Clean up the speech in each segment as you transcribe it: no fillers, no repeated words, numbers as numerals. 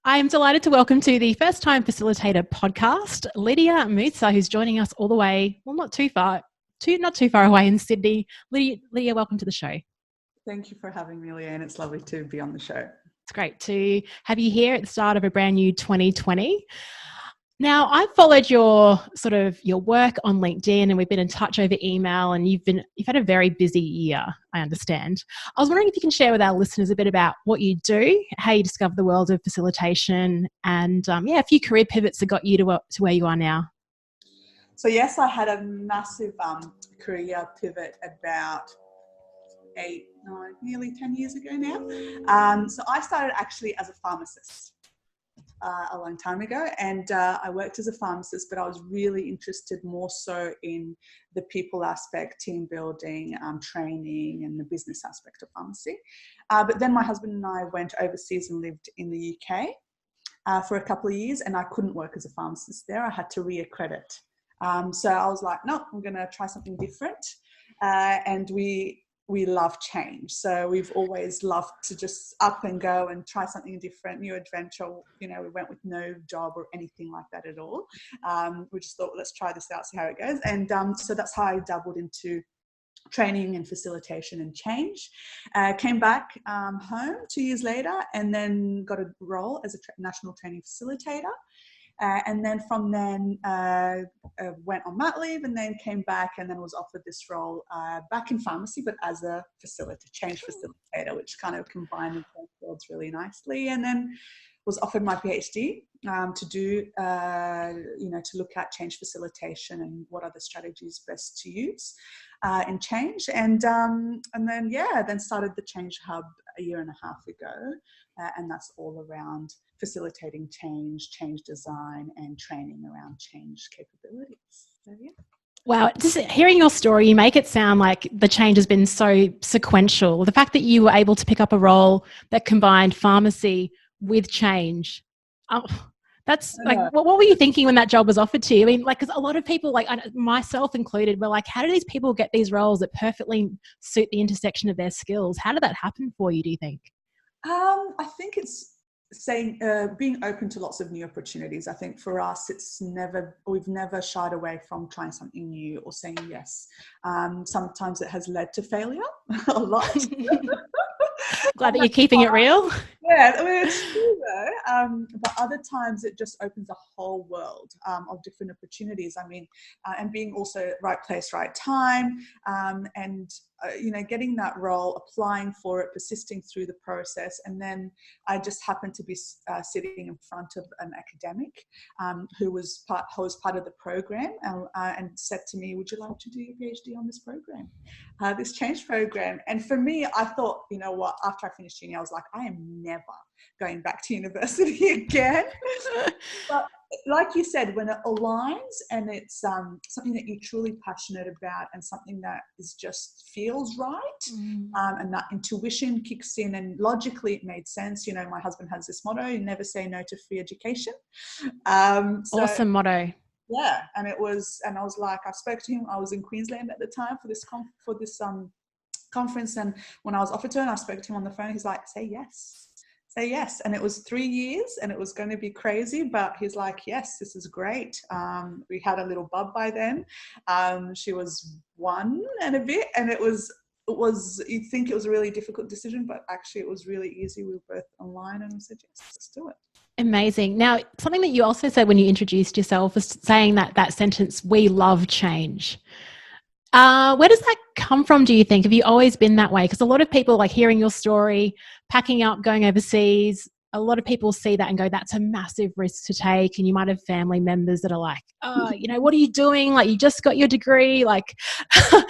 I'm delighted to welcome to the First Time Facilitator podcast, Lydia Musa, who's joining us all the way, well, not too far away in Sydney. Lydia, welcome to the show. Thank you for having me, Leanne. It's lovely to be on the show. It's great to have you here at the start of a brand new 2020. Now, I've followed your work on LinkedIn, and we've been in touch over email, and you've had a very busy year, I understand. I was wondering if you can share with our listeners a bit about what you do, how you discovered the world of facilitation, and a few career pivots that got you to where you are now. So yes, I had a massive career pivot about nearly 10 years ago now. So I started actually as a pharmacist. A long time ago, and I worked as a pharmacist, but I was really interested more so in the people aspect, team building, training, and the business aspect of pharmacy. But then my husband and I went overseas and lived in the UK for a couple of years, and I couldn't work as a pharmacist there. I had to reaccredit. So I was like, no, I'm going to try something different. And we love change. So we've always loved to just up and go and try something different, new adventure. You know, we went with no job or anything like that at all. We just thought, let's try this out, see how it goes. And so that's how I dabbled into training and facilitation and change. Came back home 2 years later and then got a role as a national training facilitator. And then from then went on mat leave and then came back and then was offered this role back in pharmacy, but as a change facilitator, which kind of combined the both worlds really nicely. And then was offered my PhD to do, to look at change facilitation and what are the strategies best to use in change. And then started the Change Hub a year and a half ago. And that's all around facilitating change, change design, and training around change capabilities. So, yeah. Wow, just hearing your story, you make it sound like the change has been so sequential. The fact that you were able to pick up a role that combined pharmacy with change, that's like, what were you thinking when that job was offered to you? I mean, like, because a lot of people, like myself included, were like, how do these people get these roles that perfectly suit the intersection of their skills? How did that happen for you, do you think? I think it's being open to lots of new opportunities. I think for us, we've never shied away from trying something new or saying yes. Sometimes it has led to failure a lot. Glad that you're keeping it real. Yeah, I mean, it's true though. But other times it just opens a whole world of different opportunities. I mean, and being also right place, right time, and getting that role, applying for it, persisting through the process, and then I just happened to be sitting in front of an academic who was part of the program, and said to me, "Would you like to do your PhD on this program, this change program?" And for me, I thought, you know what? After I finished uni, I was like, I am never going back to university again. But like you said, when it aligns and it's something that you're truly passionate about and something that is just feels right, and that intuition kicks in and logically it made sense. You know, my husband has this motto: you never say no to free education. Awesome motto. Yeah, and I was like, I spoke to him. I was in Queensland at the time for this conference, and when I was offered to him, I spoke to him on the phone. He's like, say yes. And it was 3 years and it was going to be crazy, but he's like, yes, this is great. We had a little bub by then. She was 1 and a bit, and it was, you'd think it was a really difficult decision, but actually it was really easy. We were both online and we said, yes, let's do it. Amazing. Now, something that you also said when you introduced yourself was saying that sentence, "We love change." Where does that come from, do you think? Have you always been that way? Because a lot of people, like hearing your story, packing up, going overseas, a lot of people see that and go, that's a massive risk to take. And you might have family members that are like, oh, what are you doing? Like, you just got your degree. Like, So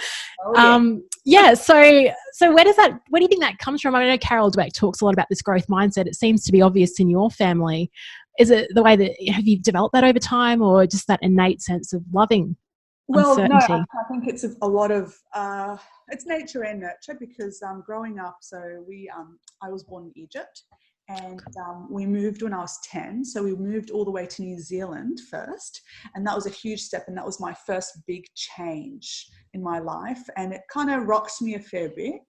where do you think that comes from? I know Carol Dweck talks a lot about this growth mindset. It seems to be obvious in your family. Is it the way that, have you developed that over time, or just that innate sense of loving uncertainty? No, I think it's a lot of it's nature and nurture, because growing up, I was born in Egypt, and we moved when I was 10. So we moved all the way to New Zealand first, and that was a huge step, and that was my first big change in my life, and it kind of rocks me a fair bit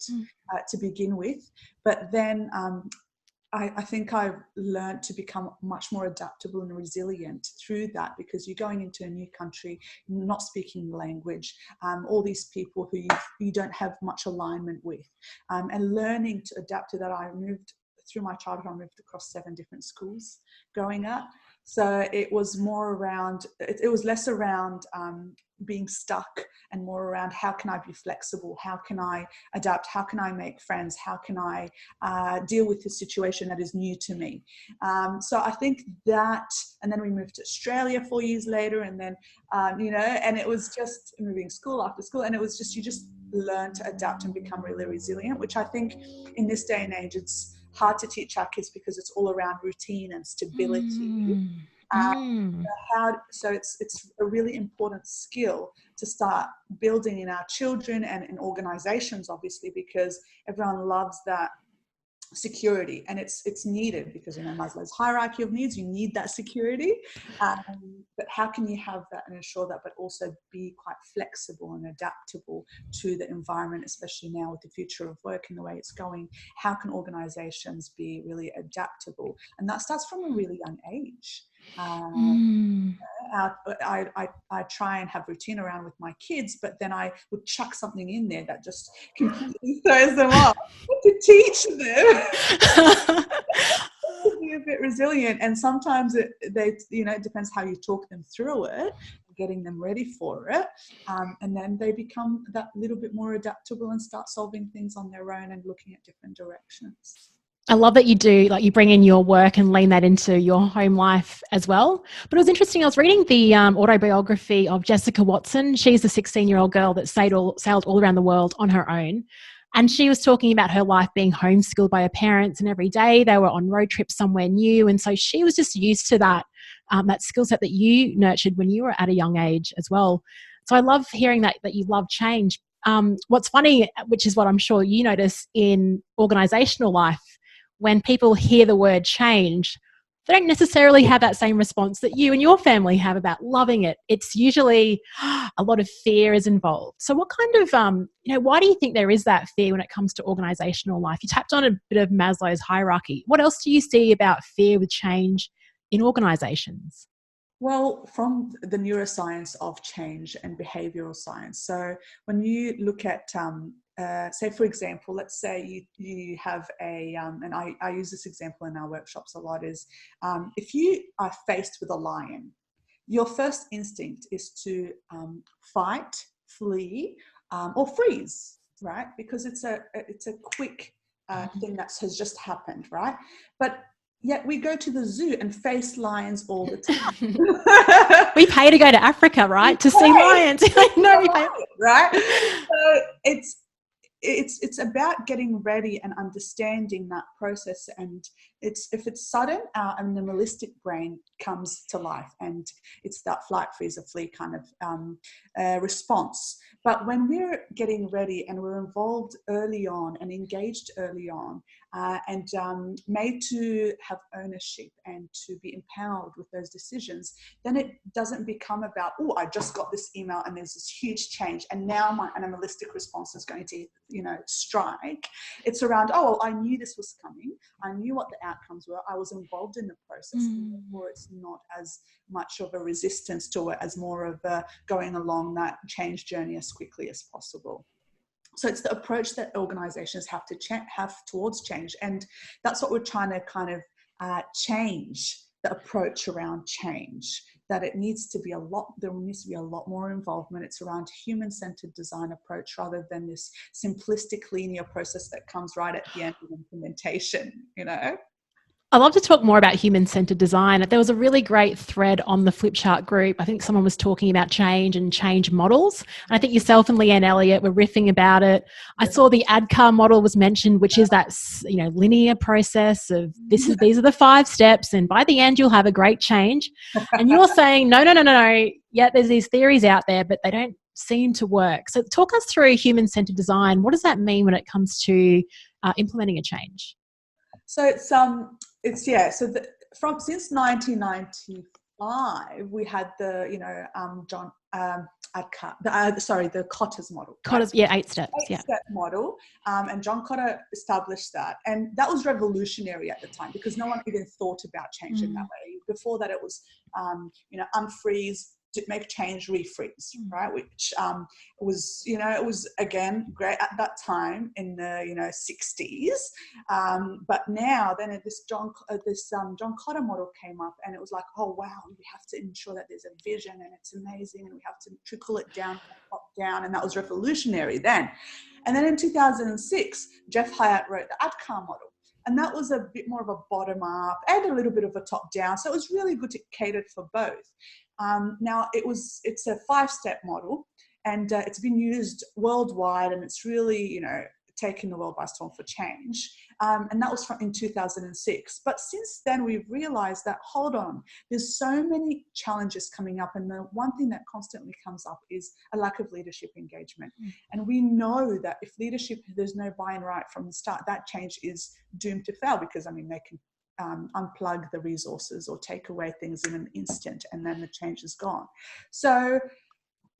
to begin with. But then I think I've learned to become much more adaptable and resilient through that, because you're going into a new country, not speaking the language, all these people who you don't have much alignment with, and learning to adapt to that. I moved through my childhood, I moved across 7 different schools growing up. So it was more around, it was less around being stuck and more around how can I be flexible? How can I adapt? How can I make friends? How can I deal with this situation that is new to me? So I think that, and then we moved to Australia 4 years later, and then, and it was just moving school after school, and it was just, you just learn to adapt and become really resilient, which I think in this day and age, it's hard to teach our kids because it's all around routine and stability. So it's a really important skill to start building in our children and in organizations, obviously, because everyone loves that security, and it's needed because, Maslow's hierarchy of needs, you need that security, but how can you have that and ensure that, but also be quite flexible and adaptable to the environment, especially now with the future of work and the way it's going? How can organizations be really adaptable? And that starts from a really young age. I try and have routine around with my kids, but then I would chuck something in there that just completely throws them off to teach them to be a bit resilient. And sometimes it depends how you talk them through it, getting them ready for it, and then they become that little bit more adaptable and start solving things on their own and looking at different directions. I love that you do, like, you bring in your work and lean that into your home life as well. But it was interesting, I was reading the autobiography of Jessica Watson. She's the 16-year-old girl that sailed all around the world on her own. And she was talking about her life being homeschooled by her parents, and every day they were on road trips somewhere new. And so she was just used to that skill set that you nurtured when you were at a young age as well. So I love hearing that you love change. What's funny, which is what I'm sure you notice in organisational life, when people hear the word change, they don't necessarily have that same response that you and your family have about loving it. It's usually a lot of fear is involved. So what kind of, why do you think there is that fear when it comes to organisational life? You tapped on a bit of Maslow's hierarchy. What else do you see about fear with change in organisations? Well, from the neuroscience of change and behavioral science. So when you look at, say, for example, let's say you have and I use this example in our workshops a lot, is if you are faced with a lion, your first instinct is to fight, flee, or freeze, right? Because it's a quick thing that has just happened, right? But yet we go to the zoo and face lions all the time. We pay to go to Africa, right? To see lions. No, we pay. Right? So it's about getting ready and understanding that process. And if it's sudden, our animalistic brain comes to life, and it's that flight, freeze, or flee kind of response. But when we're getting ready and we're involved early on and engaged early on, and made to have ownership and to be empowered with those decisions, then it doesn't become about, oh, I just got this email and there's this huge change and now my animalistic response is going to, strike. It's around, oh, well, I knew this was coming. I knew what the outcomes were. I was involved in the process. Therefore, it's not as much of a resistance to it as more of a going along that change journey as quickly as possible. So it's the approach that organizations have to have towards change. And that's what we're trying to kind of change, the approach around change, that there needs to be a lot more involvement. It's around human-centered design approach rather than this simplistic linear process that comes right at the end of implementation, I'd love to talk more about human-centered design. There was a really great thread on the Flipchart group. I think someone was talking about change and change models. And I think yourself and Leanne Elliott were riffing about it. I saw the ADKAR model was mentioned, which is that linear process of these are the 5 steps, and by the end you'll have a great change. And you're saying no. Yeah, there's these theories out there, but they don't seem to work. So talk us through human-centered design. What does that mean when it comes to implementing a change? So since 1995 we had the the Kotter's model. Kotter's, yeah, 8 steps. Eight-step model, and John Kotter established that, and that was revolutionary at the time because no one even thought about change in that way. Before that, it was unfreeze, make change, refreeze, right? Which was, it was again great at that time in the 60s, but now then this John Kotter model came up, and it was like, oh wow, we have to ensure that there's a vision, and it's amazing, and we have to trickle it down, top down, and that was revolutionary then. And then in 2006, Jeff Hyatt wrote the ADKAR model. And that was a bit more of a bottom up and a little bit of a top down. So it was really good to cater for both. Now it's a 5-step model, and it's been used worldwide, and it's really, taken the world by storm for change. And that was in 2006. But since then, we've realized that, hold on, there's so many challenges coming up. And the one thing that constantly comes up is a lack of leadership engagement. And we know that if there's no buy-in right from the start, that change is doomed to fail, because, they can unplug the resources or take away things in an instant, and then the change is gone. So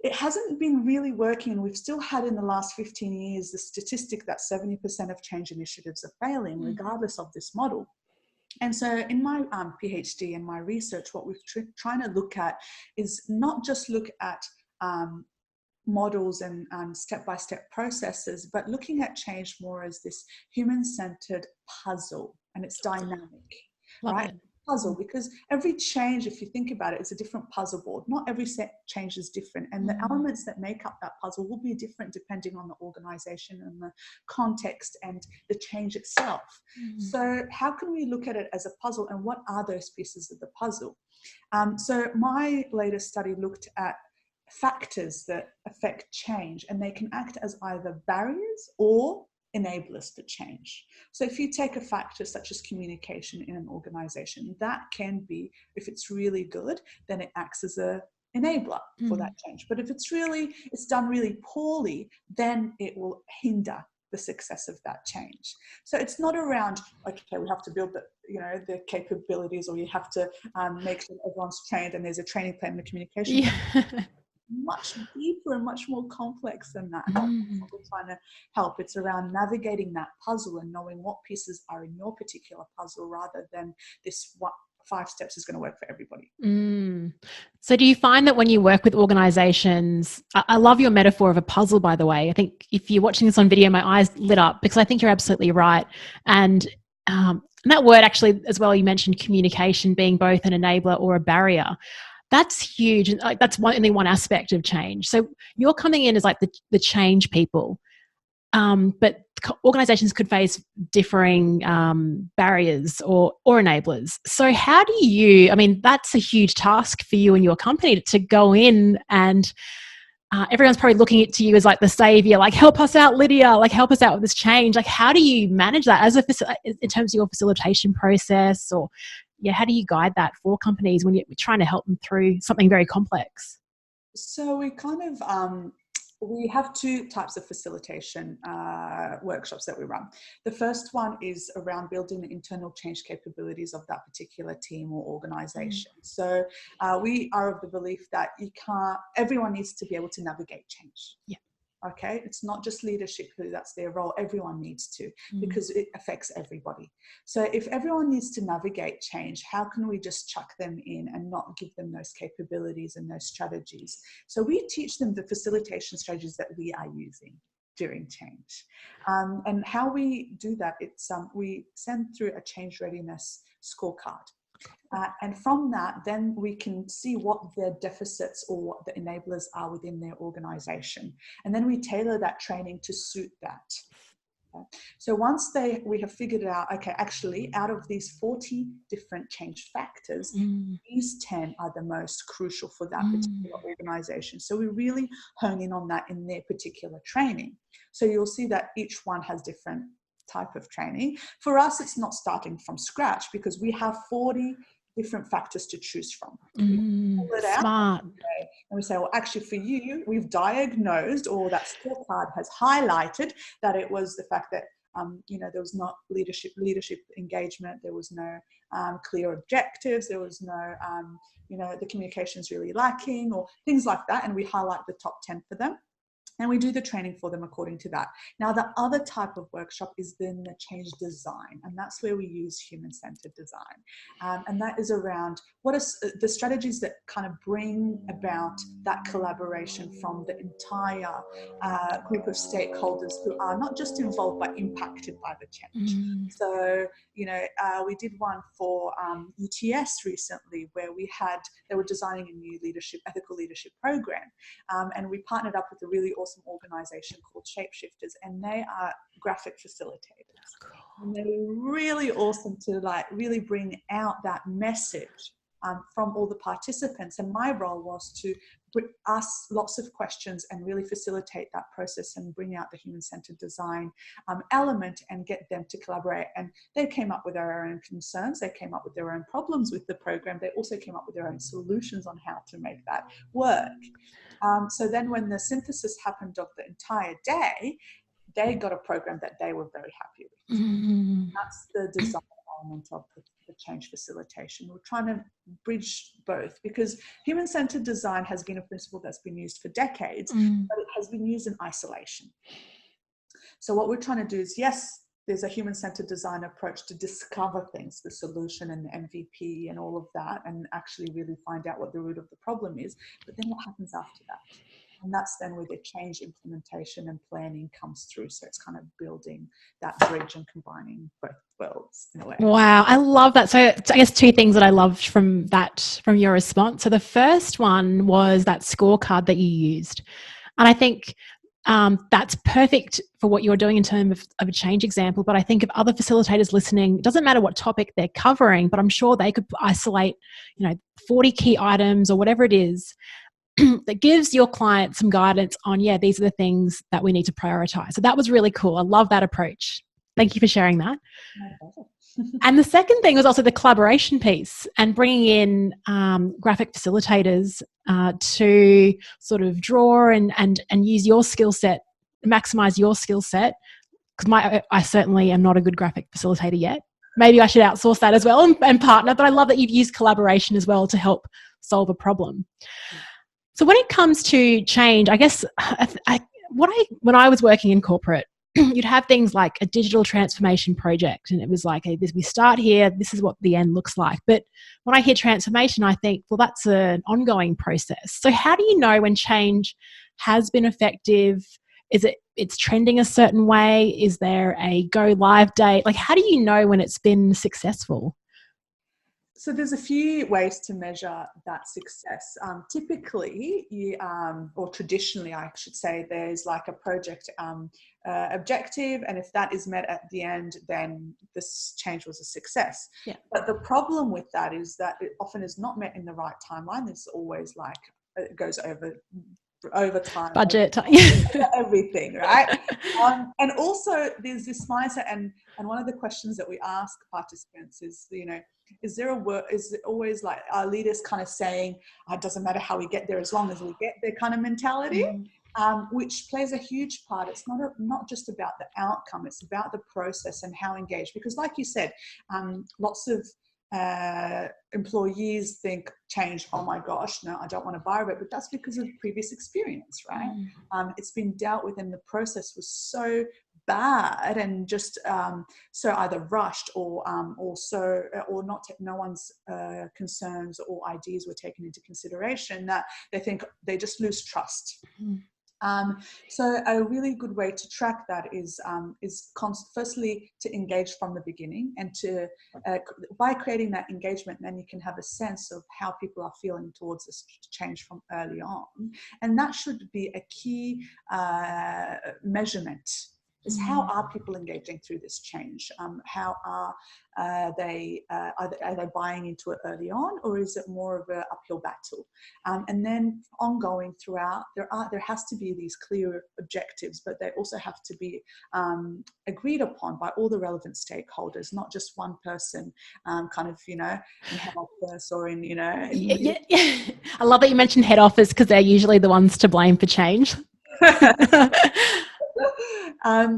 it hasn't been really working. We've still had in the last 15 years the statistic that 70% of change initiatives are failing regardless of this model. And so in my PhD and my research, what we're trying to look at is not just look at models and step-by-step processes, but looking at change more as this human-centered puzzle, and it's dynamic, right? Puzzle, because every change, if you think about it, is a different puzzle board. Not every change is different, and the elements that make up that puzzle will be different depending on the organization and the context and the change itself. So how can we look at it as a puzzle, and what are those pieces of the puzzle? So my latest study looked at factors that affect change, and they can act as either barriers or enablers for change. So if you take a factor such as communication in an organization, that can be, if it's really good, then it acts as a enabler for that change. But if it's done really poorly, then it will hinder the success of that change. So it's not around, okay, we have to build the capabilities, or you have to make sure everyone's trained and there's a training plan in the communication. Yeah. Much deeper and much more complex than that. What we're trying to help. It's around navigating that puzzle and knowing what pieces are in your particular puzzle, rather than this 5 steps is going to work for everybody. So do you find that when you work with organizations, I love your metaphor of a puzzle, by the way. I think if you're watching this on video, my eyes lit up, because I think you're absolutely right. And that word actually, as well, you mentioned communication being both an enabler or a barrier. That's huge. And that's only one aspect of change. So you're coming in as like the change people, but organizations could face differing barriers or enablers. So how do you, that's a huge task for you and your company to go in, and everyone's probably looking to you as like the savior, like, help us out, Lydia, like, help us out with this change. Like, how do you manage that in terms of your facilitation process, or how do you guide that for companies when you're trying to help them through something very complex? So we we have 2 types of facilitation workshops that we run. The first one is around building the internal change capabilities of that particular team or organization. So we are of the belief that everyone needs to be able to navigate change. Yeah. Okay, it's not just leadership who that's their role. Everyone needs to, because it affects everybody. So if everyone needs to navigate change, how can we just chuck them in and not give them those capabilities and those strategies? So we teach them the facilitation strategies that we are using during change. And how we do that, it's we send through a change readiness scorecard. And from that, then we can see what their deficits or what the enablers are within their organization. And then we tailor that training to suit that. Okay. So once we have figured out, okay, actually out of these 40 different change factors, these 10 are the most crucial for that particular organization. So we really hone in on that in their particular training. So you'll see that each one has different type of training. For us, it's not starting from scratch, because we have 40 different factors to choose from. We pull it out, smart. and we say, well, actually for you, we've diagnosed, or that scorecard has highlighted that it was the fact that there was not leadership engagement. There was no clear objectives. There was no, the communication is really lacking or things like that. And we highlight the top 10 for them. And we do the training for them according to that. Now, the other type of workshop is then the change design. And that's where we use human-centered design. And that is around what are the strategies that kind of bring about that collaboration from the entire group of stakeholders who are not just involved but impacted by the change. So, we did one for UTS recently where they were designing a new ethical leadership program. And we partnered up with a really awesome organization called Shapeshifters, and they are graphic facilitators. Cool. And they're really awesome to really bring out that message from all the participants. And my role was to ask lots of questions and really facilitate that process and bring out the human-centered design element and get them to collaborate. And they came up with their own concerns. They came up with their own problems with the program. They also came up with their own solutions on how to make that work. So then when the synthesis happened of the entire day, they got a program that they were very happy with. That's the design element of the change facilitation. We're trying to bridge both because human-centered design has been a principle that's been used for decades, but it has been used in isolation. So what we're trying to do is, yes, there's a human-centered design approach to discover things, the solution and the MVP and all of that, and actually really find out what the root of the problem is. But then what happens after that? And that's then where the change implementation and planning comes through. So it's kind of building that bridge and combining both worlds in a way. Wow, I love that. So I guess two things that I loved from your response. So the first one was that scorecard that you used. And I think that's perfect for what you're doing in terms of a change example. But I think if other facilitators listening, it doesn't matter what topic they're covering, but I'm sure they could isolate, 40 key items or whatever it is that gives your client some guidance on, these are the things that we need to prioritize. So that was really cool. I love that approach. Thank you for sharing that. And the second thing was also the collaboration piece and bringing in graphic facilitators to sort of draw and use your skill set, maximize your skill set. Because I certainly am not a good graphic facilitator yet. Maybe I should outsource that as well and partner. But I love that you've used collaboration as well to help solve a problem. So when it comes to change, I guess when I was working in corporate, you'd have things like a digital transformation project, and it was like, hey, we start here, this is what the end looks like. But when I hear transformation, I think, well, that's an ongoing process. So how do you know when change has been effective? Is it's trending a certain way? Is there a go live date? Like, how do you know when it's been successful? So there's a few ways to measure that success. Typically, or traditionally, I should say, there's like a project objective, and if that is met at the end, then this change was a success. Yeah. But the problem with that is that it often is not met in the right timeline. It's always like it goes over time, budget, everything, right? And also there's this mindset, and one of the questions that we ask participants is, is there is it always like our leaders kind of saying, it doesn't matter how we get there as long as we get there kind of mentality, which plays a huge part. It's not just about the outcome, it's about the process and how engaged, because like you said, lots of employees think change, oh my gosh, no, I don't want to buy it, but that's because of previous experience, right? It's been dealt with and the process was so bad and just so either rushed or no one's concerns or ideas were taken into consideration, that they think they just lose trust. So a really good way to track that is firstly to engage from the beginning, and to by creating that engagement, then you can have a sense of how people are feeling towards this change from early on, and that should be a key measurement. Is how are people engaging through this change? How are they buying into it early on, or is it more of an uphill battle? And then ongoing throughout, there has to be these clear objectives, but they also have to be agreed upon by all the relevant stakeholders, not just one person, kind of, in head office or in, Yeah. I love that you mentioned head office, because they're usually the ones to blame for change.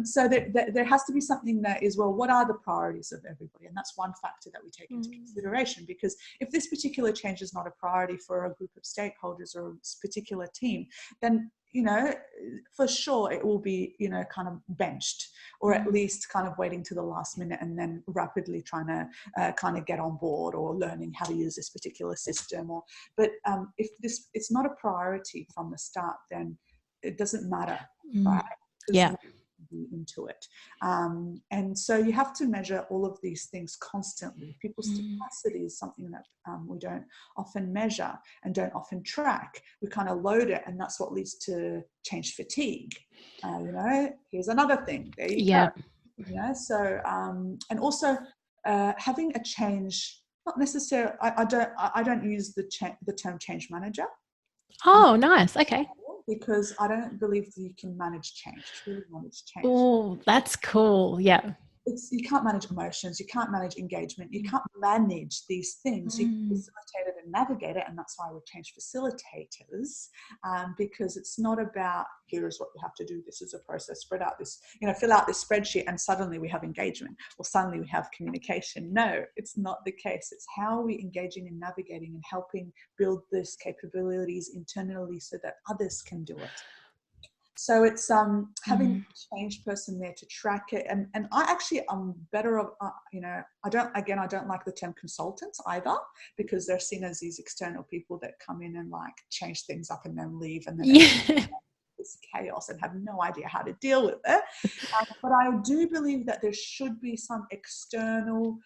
So there has to be something that is, well, what are the priorities of everybody? And that's one factor that we take into consideration, because if this particular change is not a priority for a group of stakeholders or a particular team, then, for sure it will be, kind of benched, or at least kind of waiting to the last minute and then rapidly trying to kind of get on board or learning how to use this particular system. But if it's not a priority from the start, then it doesn't matter, right? Yeah. Into it. And so you have to measure all of these things constantly. People's capacity is something that we don't often measure and don't often track. We kind of load it, and that's what leads to change fatigue. Here's another thing. There you go. So and also having a change, not necessarily, I don't use the term change manager. Oh, nice. Okay. Because I don't believe that you can manage change, truly manage change. Oh, that's cool. Yeah. You can't manage emotions, you can't manage engagement, you can't manage these things. You can facilitate it and navigate it, and that's why we're change facilitators, because it's not about, here's what you have to do, this is a process, spread out this, fill out this spreadsheet and suddenly we have engagement, or suddenly we have communication. No, it's not the case. It's how are we engaging and navigating and helping build these capabilities internally so that others can do it. So it's having a change person there to track it, and I actually am better of I don't like the term consultants either, because they're seen as these external people that come in and like change things up and then leave, and then it's chaos and have no idea how to deal with it. But I do believe that there should be some external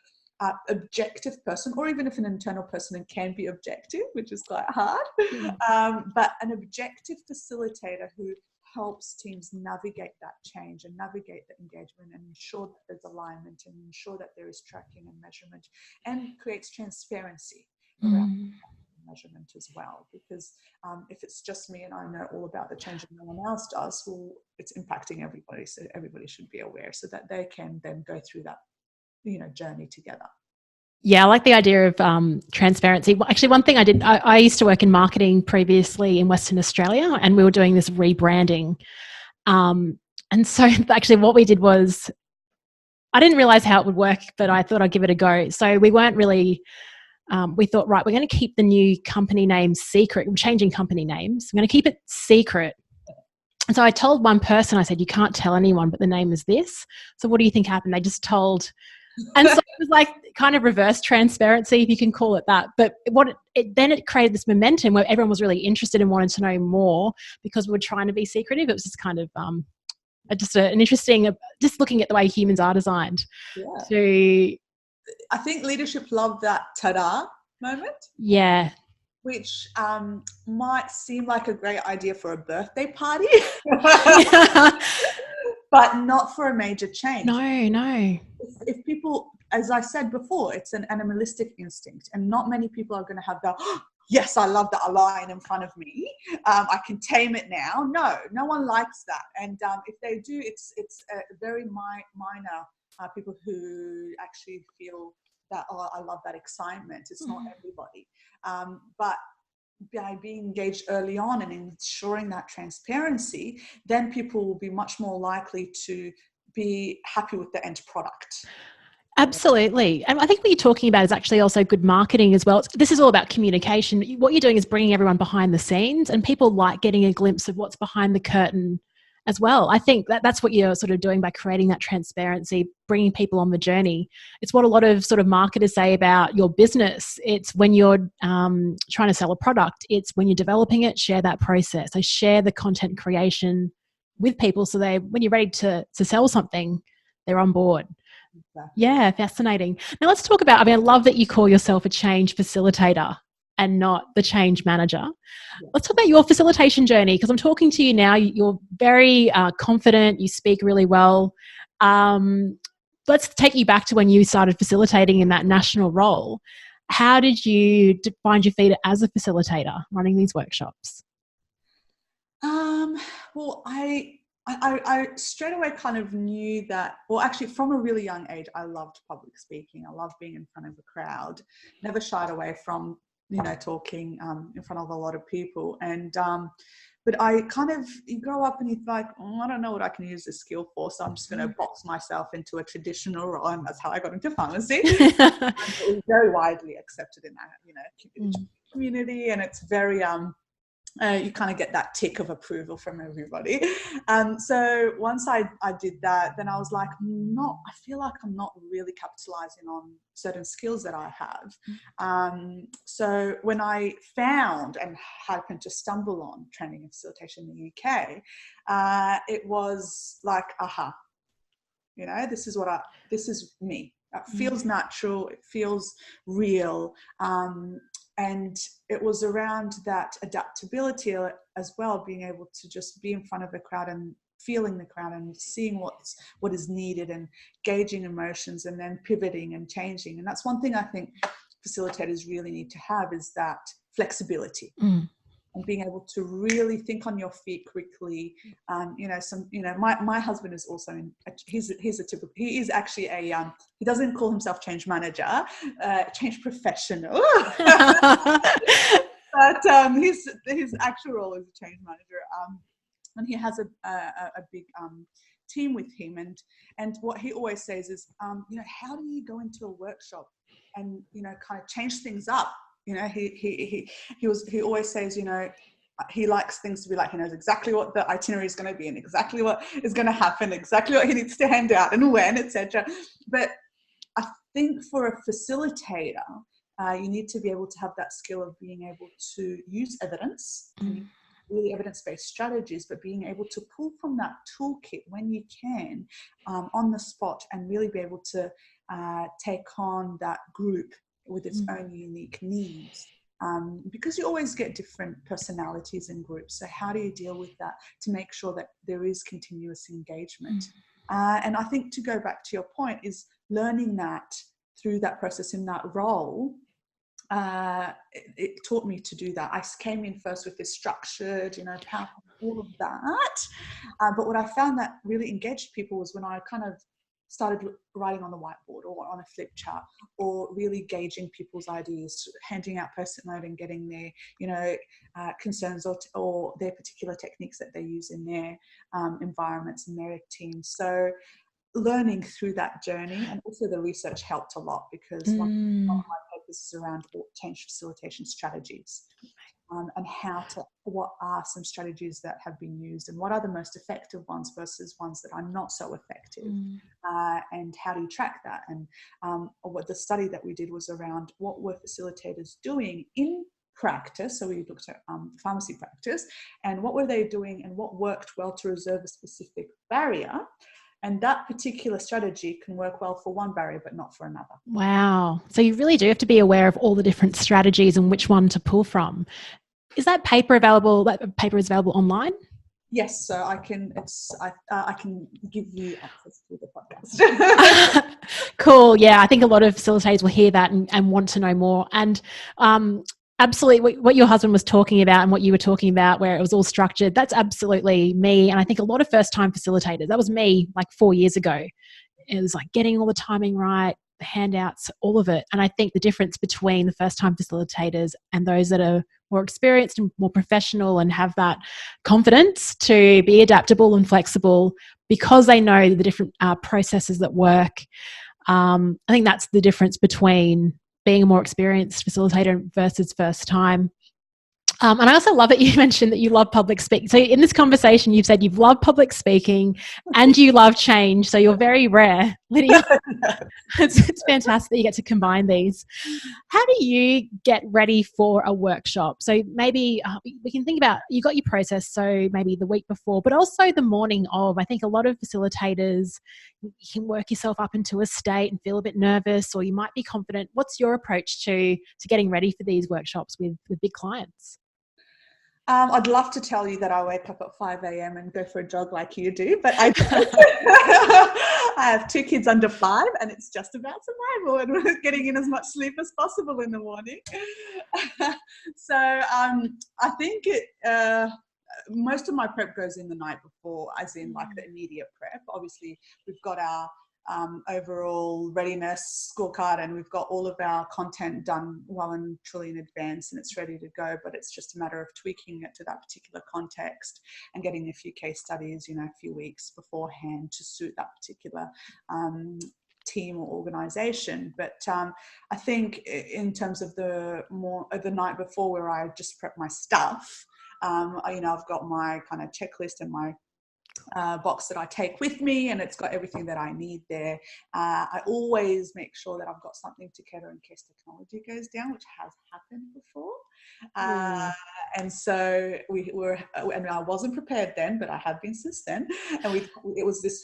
objective person, or even if an internal person can be objective, which is quite hard, but an objective facilitator who helps teams navigate that change and navigate the engagement and ensure that there's alignment and ensure that there is tracking and measurement, and creates transparency around measurement as well. Because if it's just me and I know all about the change and no one else does, well, it's impacting everybody. So everybody should be aware so that they can then go through that, journey together. Yeah, I like the idea of transparency. Actually, one thing I used to work in marketing previously in Western Australia, and we were doing this rebranding. And so actually what we did was, I didn't realize how it would work, but I thought I'd give it a go. So we weren't really, we thought, right, we're going to keep the new company name secret. We're changing company names. We're going to keep it secret. And so I told one person, I said, you can't tell anyone, but the name is this. So what do you think happened? They just told. And so it was like kind of reverse transparency, if you can call it that. But then it created this momentum where everyone was really interested and wanted to know more, because we were trying to be secretive. It was just kind of an interesting, just looking at the way humans are designed. Yeah. I think leadership loved that ta-da moment. Yeah. Which might seem like a great idea for a birthday party. But not for a major change. No. If people, as I said before, it's an animalistic instinct, and not many people are going to have the, yes, I love that lion in front of me. I can tame it now. No one likes that. And if they do, it's very minor people who actually feel that, oh, I love that excitement. It's not everybody. But by being engaged early on and ensuring that transparency, then people will be much more likely to be happy with the end product. Absolutely. And I think what you're talking about is actually also good marketing as well. This is all about communication. What you're doing is bringing everyone behind the scenes, and people like getting a glimpse of what's behind the curtain as well. I think that's what you're sort of doing by creating that transparency, bringing people on the journey. It's what a lot of sort of marketers say about your business. It's when you're trying to sell a product, it's when you're developing it, share that process. So share the content creation with people, so when you're ready to sell something, they're on board. Exactly. Yeah, fascinating. Now let's talk about, I love that you call yourself a change facilitator and not the change manager. Yeah. Let's talk about your facilitation journey, because I'm talking to you now. You're very confident. You speak really well. Let's take you back to when you started facilitating in that national role. How did you find your feet as a facilitator running these workshops? Well, I straight away kind of knew that, well, actually from a really young age, I loved public speaking. I loved being in front of a crowd, never shied away from, talking in front of a lot of people. And but you grow up and you're like, oh, I don't know what I can use this skill for, so I'm just going to box myself into a traditional role, and that's how I got into pharmacy. It was very widely accepted in that, community, and it's very you kind of get that tick of approval from everybody. So once I did that, then I was like, I feel like I'm not really capitalizing on certain skills that I have. So when I found and happened to stumble on training and facilitation in the UK, it was like, aha, this is me. It feels natural. It feels real. And it was around that adaptability as well, being able to just be in front of a crowd and feeling the crowd and seeing what is needed and gauging emotions and then pivoting and changing. And that's one thing I think facilitators really need to have, is that flexibility. And being able to really think on your feet quickly. My husband is also he is actually he doesn't call himself change manager, change professional. But his actual role is a change manager. And he has a big team with him. And what he always says is, how do you go into a workshop and, kind of change things up? He always says, he likes things to be like, he knows exactly what the itinerary is going to be and exactly what is going to happen, exactly what he needs to hand out and when, etc. But I think for a facilitator, you need to be able to have that skill of being able to use evidence, really evidence-based strategies, but being able to pull from that toolkit when you can, on the spot, and really be able to take on that group with its own unique needs. Because you always get different personalities in groups. So how do you deal with that to make sure that there is continuous engagement? And I think, to go back to your point, is learning that through that process in that role. It taught me to do that. I came in first with this structured, PowerPoint, all of that. But what I found that really engaged people was when I kind of started writing on the whiteboard or on a flip chart, or really gauging people's ideas, handing out post-it note and getting their, concerns or their particular techniques that they use in their environments and their teams. So learning through that journey, and also the research helped a lot, because one of my papers is around change facilitation strategies. And what are some strategies that have been used, and what are the most effective ones versus ones that are not so effective, and how do you track that? And what the study that we did was around what were facilitators doing in practice. So we looked at pharmacy practice, and what were they doing and what worked well to reserve a specific barrier. And that particular strategy can work well for one barrier, but not for another. Wow. So you really do have to be aware of all the different strategies and which one to pull from. Is that paper available? That paper is available online? Yes. So I can give you access to the podcast. Cool. Yeah. I think a lot of facilitators will hear that and want to know more. And, absolutely, what your husband was talking about and what you were talking about, where it was all structured, that's absolutely me. And I think a lot of first-time facilitators, that was me like 4 years ago. It was like getting all the timing right, the handouts, all of it. And I think the difference between the first-time facilitators and those that are more experienced and more professional and have that confidence to be adaptable and flexible because they know the different processes that work. I think that's the difference between being a more experienced facilitator versus first time. And I also love that you mentioned that you love public speaking. So in this conversation, you've said you've loved public speaking and you love change. So you're very rare, Lydia. It's fantastic that you get to combine these. How do you get ready for a workshop? So maybe we can think about, you got your process, so maybe the week before, but also the morning of. I think a lot of facilitators, you can work yourself up into a state and feel a bit nervous, or you might be confident. What's your approach to getting ready for these workshops with big clients? I'd love to tell you that I wake up at 5 a.m. and go for a jog like you do, but I have 2 kids under 5, and it's just about survival and getting in as much sleep as possible in the morning. So I think most of my prep goes in the night before, as in like the immediate prep. Obviously, we've got our overall readiness scorecard, and we've got all of our content done well and truly in advance, and it's ready to go. But it's just a matter of tweaking it to that particular context and getting a few case studies, a few weeks beforehand to suit that particular team or organization. But I think in terms of the night before, where I just prep my stuff, I've got my kind of checklist and my box that I take with me, and it's got everything that I need there. I always make sure that I've got something together in case technology goes down, which has happened before. And so and I wasn't prepared then, but I have been since then. And it was this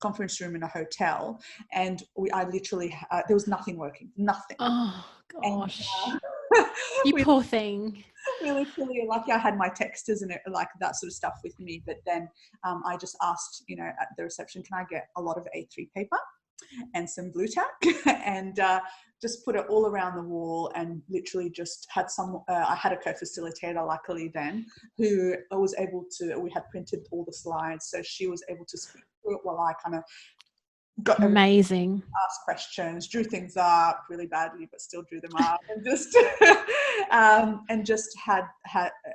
conference room in a hotel, and I literally there was nothing working, nothing. Oh gosh. And, you poor thing. We literally, lucky I had my texters and like that sort of stuff with me. But then I just asked, at the reception, can I get a lot of A3 paper and some blue tack and just put it all around the wall, and literally just had I had a co-facilitator luckily then who was able to, we had printed all the slides, so she was able to speak through it while I kind of got amazing, asked questions, drew things up really badly, but still drew them up, and just had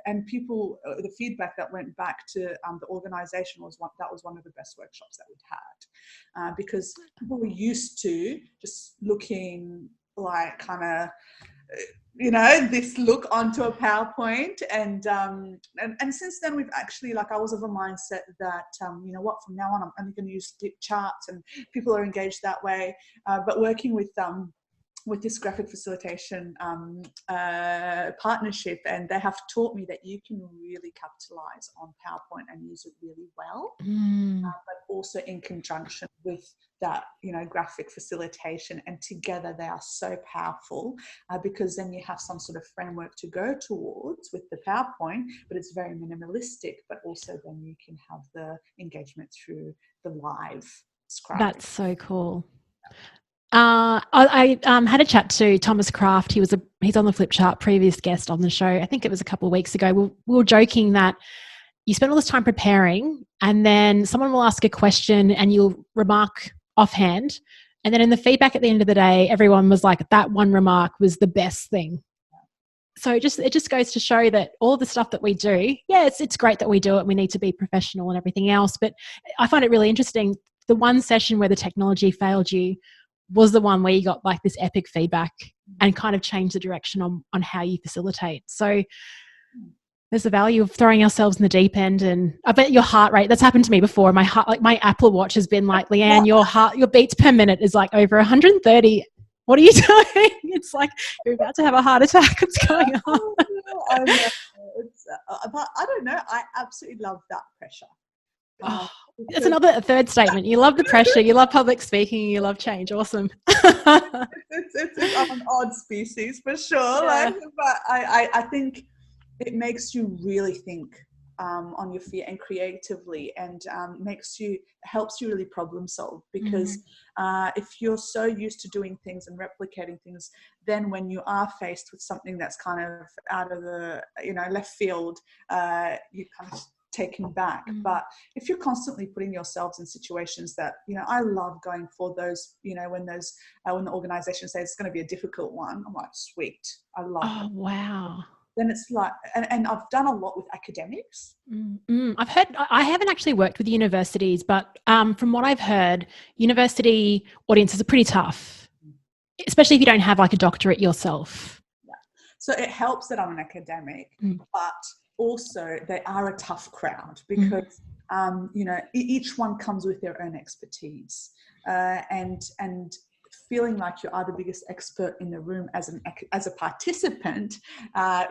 and people, the feedback that went back to the organization was one of the best workshops that we'd had, because people were used to just looking like kind of this look onto a PowerPoint, and since then we've actually, I was of a mindset that from now on I'm only going to use flip charts, and people are engaged that way. But working with this graphic facilitation partnership, and they have taught me that you can really capitalize on PowerPoint and use it really well, but also in conjunction with that, graphic facilitation, and together they are so powerful, because then you have some sort of framework to go towards with the PowerPoint, but it's very minimalistic, but also then you can have the engagement through the live scribing. That's so cool. I had a chat to Thomas Kraft. He's on the Flipchart, previous guest on the show. I think it was a couple of weeks ago. We were joking that you spend all this time preparing, and then someone will ask a question and you'll remark offhand, and then in the feedback at the end of the day, everyone was like, that one remark was the best thing. So it just goes to show that all the stuff that we do, it's great that we do it. We need to be professional and everything else, but I find it really interesting. The one session where the technology failed you was the one where you got like this epic feedback and kind of changed the direction on how you facilitate. So there's the value of throwing ourselves in the deep end. And I bet your heart rate, that's happened to me before. My heart, like my Apple Watch has been like, Leanne, your beats per minute is like over 130. What are you doing? It's like you're about to have a heart attack. What's going on? I know. But I don't know. I absolutely love that pressure. It's a third statement. You love the pressure, you love public speaking, you love change. Awesome. it's I'm an odd species for sure. Yeah. But I think it makes you really think on your feet and creatively, and helps you really problem solve, because if you're so used to doing things and replicating things, then when you are faced with something that's kind of out of the left field, you kind of taken back. But if you're constantly putting yourselves in situations that I love going for those, when the organization says it's going to be a difficult one, I'm like, sweet, I love it. Wow. Then it's like, and I've done a lot with academics. I've heard, I haven't actually worked with universities, but from what I've heard, university audiences are pretty tough, especially if you don't have like a doctorate yourself. So it helps that I'm an academic, but also they are a tough crowd, because each one comes with their own expertise, and feeling like you are the biggest expert in the room as a participant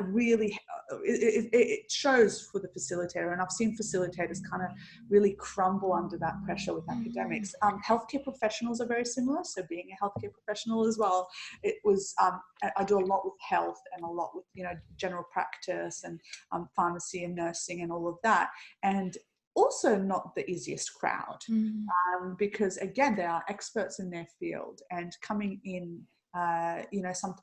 really it shows for the facilitator. And I've seen facilitators kind of really crumble under that pressure with academics. Healthcare professionals are very similar. So being a healthcare professional as well, it was I do a lot with health and a lot with general practice and pharmacy and nursing and all of that, and also not the easiest crowd, because again, they are experts in their field, and coming in, a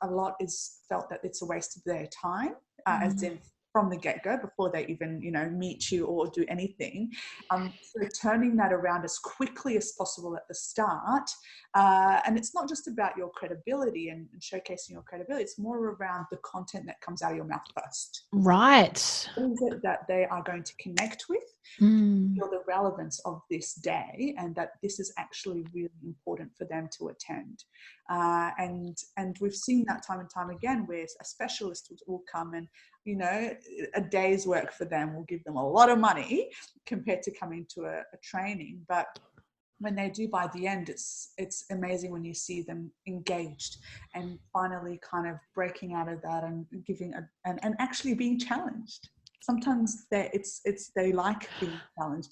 lot is felt that it's a waste of their time, as in from the get-go before they even, meet you or do anything. So turning that around as quickly as possible at the start. And it's not just about your credibility and showcasing your credibility. It's more around the content that comes out of your mouth first. Right. What is it that they are going to connect with? Feel the relevance of this day, and that this is actually really important for them to attend. And we've seen that time and time again, where a specialist will come and, a day's work for them will give them a lot of money compared to coming to a training. But when they do, by the end, it's amazing when you see them engaged and finally kind of breaking out of that and giving and actually being challenged. Sometimes they like being challenged.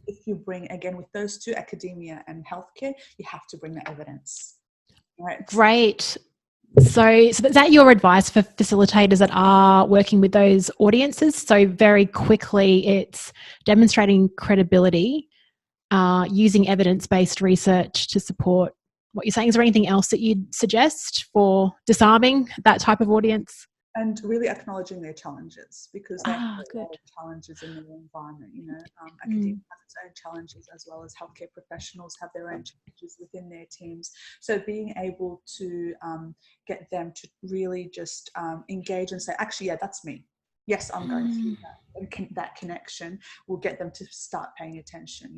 If you bring, again, with those two, academia and healthcare, you have to bring the evidence. Right? Great. So is that your advice for facilitators that are working with those audiences? So very quickly, it's demonstrating credibility, using evidence-based research to support what you're saying. Is there anything else that you'd suggest for disarming that type of audience? And really acknowledging their challenges, because they have a lot Good. of challenges in their environment. Academia has its own challenges, as well as healthcare professionals have their own challenges within their teams. So being able to get them to really just engage and say, actually, yeah, that's me. Yes, I'm going through that. And that connection will get them to start paying attention.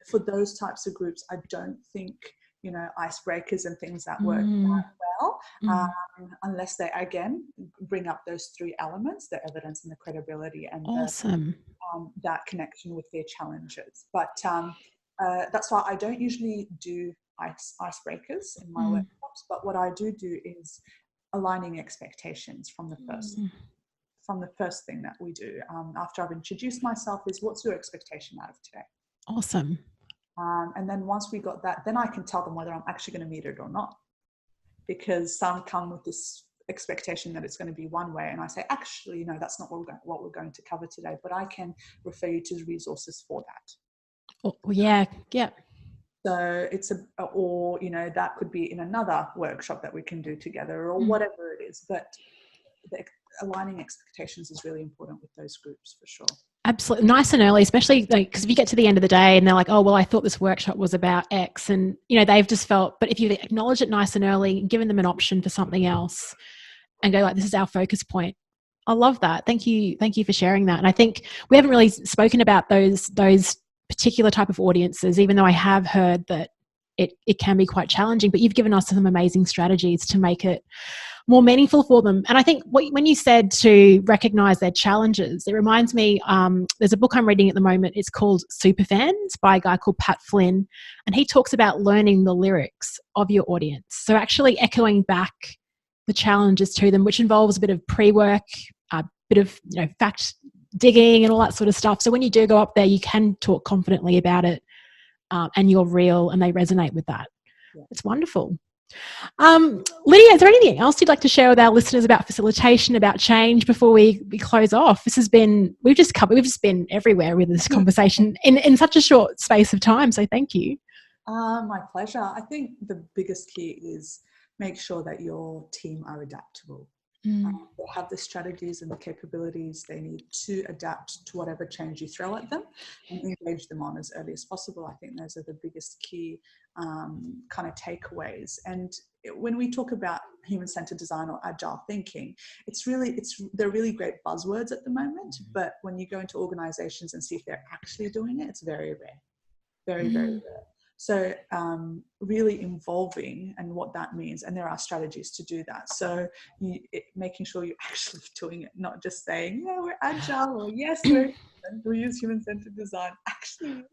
For those types of groups, I don't think icebreakers and things that work that well, unless they, again, bring up those three elements: the evidence and the credibility and that connection with their challenges. But that's why I don't usually do icebreakers in my workshops. But what I do is aligning expectations from the first thing that we do after I've introduced myself is, what's your expectation out of today? Awesome. And then once we got that, then I can tell them whether I'm actually going to meet it or not. Because some come with this expectation that it's going to be one way, and I say, actually, no, that's not what we're going to cover today, but I can refer you to resources for that. Oh, yeah. So it's that could be in another workshop that we can do together, or whatever it is. But aligning expectations is really important with those groups, for sure. Absolutely. Nice and early, especially because if you get to the end of the day and they're like, oh, well, I thought this workshop was about X, and, they've just felt, but if you acknowledge it nice and early, given them an option for something else and go like, this is our focus point. I love that. Thank you for sharing that. And I think we haven't really spoken about those particular type of audiences, even though I have heard that it can be quite challenging, but you've given us some amazing strategies to make it more meaningful for them. And I think when you said to recognize their challenges, it reminds me, there's a book I'm reading at the moment. It's called Superfans by a guy called Pat Flynn. And he talks about learning the lyrics of your audience. So actually echoing back the challenges to them, which involves a bit of pre-work, a bit of fact digging and all that sort of stuff. So when you do go up there, you can talk confidently about it, and you're real and they resonate with that. Yeah. It's wonderful. Lydia, is there anything else you'd like to share with our listeners about facilitation, about change before we close off? We've just been everywhere with this conversation in such a short space of time. So thank you. My pleasure. I think the biggest key is make sure that your team are adaptable. They have the strategies and the capabilities they need to adapt to whatever change you throw at them and engage them on as early as possible. I think those are the biggest key kind of takeaways. And when we talk about human-centered design or agile thinking, they're really great buzzwords at the moment, but when you go into organizations and see if they're actually doing it, it's very rare. Very, very rare. So really involving and what that means, and there are strategies to do that. So making sure you're actually doing it, not just saying, yeah, we're agile, or yes, we use human-centered design. Actually use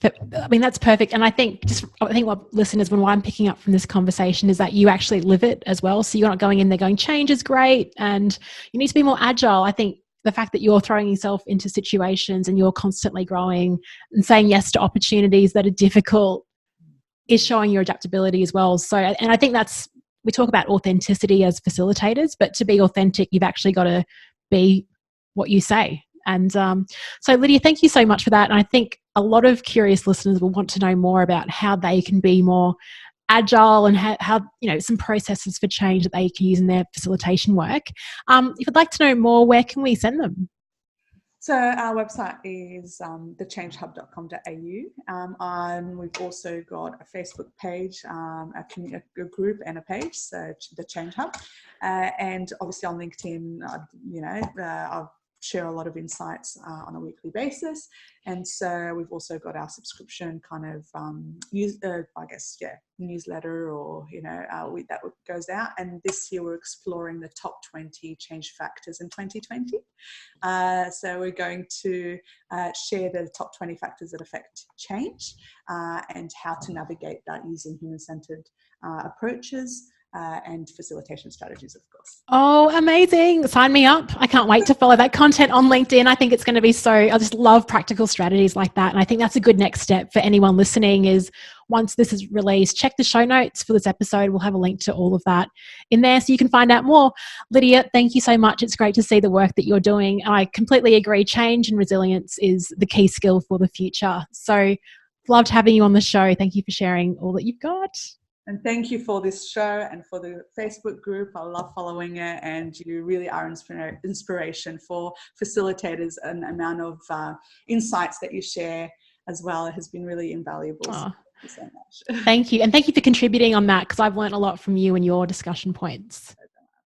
it. I mean, that's perfect. And I think what listeners, what I'm picking up from this conversation is that you actually live it as well. So you're not going in there going, change is great and you need to be more agile. I think the fact that you're throwing yourself into situations and you're constantly growing and saying yes to opportunities that are difficult is showing your adaptability as well. So, and I think we talk about authenticity as facilitators, but to be authentic, you've actually got to be what you say. And so Lydia, thank you so much for that. And I think a lot of curious listeners will want to know more about how they can be more agile and how some processes for change that they can use in their facilitation work. If you'd like to know more, where can we send them? So our website is thechangehub.com.au, and we've also got a Facebook page, a group and a page, so the Change Hub, and obviously on LinkedIn, I've share a lot of insights on a weekly basis. And so we've also got our subscription kind of newsletter, or that goes out. And this year we're exploring the top 20 change factors in 2020. So we're going to share the top 20 factors that affect change, and how to navigate that using human-centered approaches and facilitation strategies, of course. Oh, amazing. Sign me up. I can't wait to follow that content on LinkedIn. I think it's going to be I just love practical strategies like that. And I think that's a good next step for anyone listening is once this is released, check the show notes for this episode. We'll have a link to all of that in there so you can find out more. Lydia, thank you so much. It's great to see the work that you're doing. I completely agree. Change and resilience is the key skill for the future. So loved having you on the show. Thank you for sharing all that you've got. And thank you for this show and for the Facebook group. I love following it, and you really are inspiration for facilitators. And the amount of insights that you share as well has been really invaluable. Oh, thank you so much. Thank you. And thank you for contributing on that, because I've learned a lot from you and your discussion points.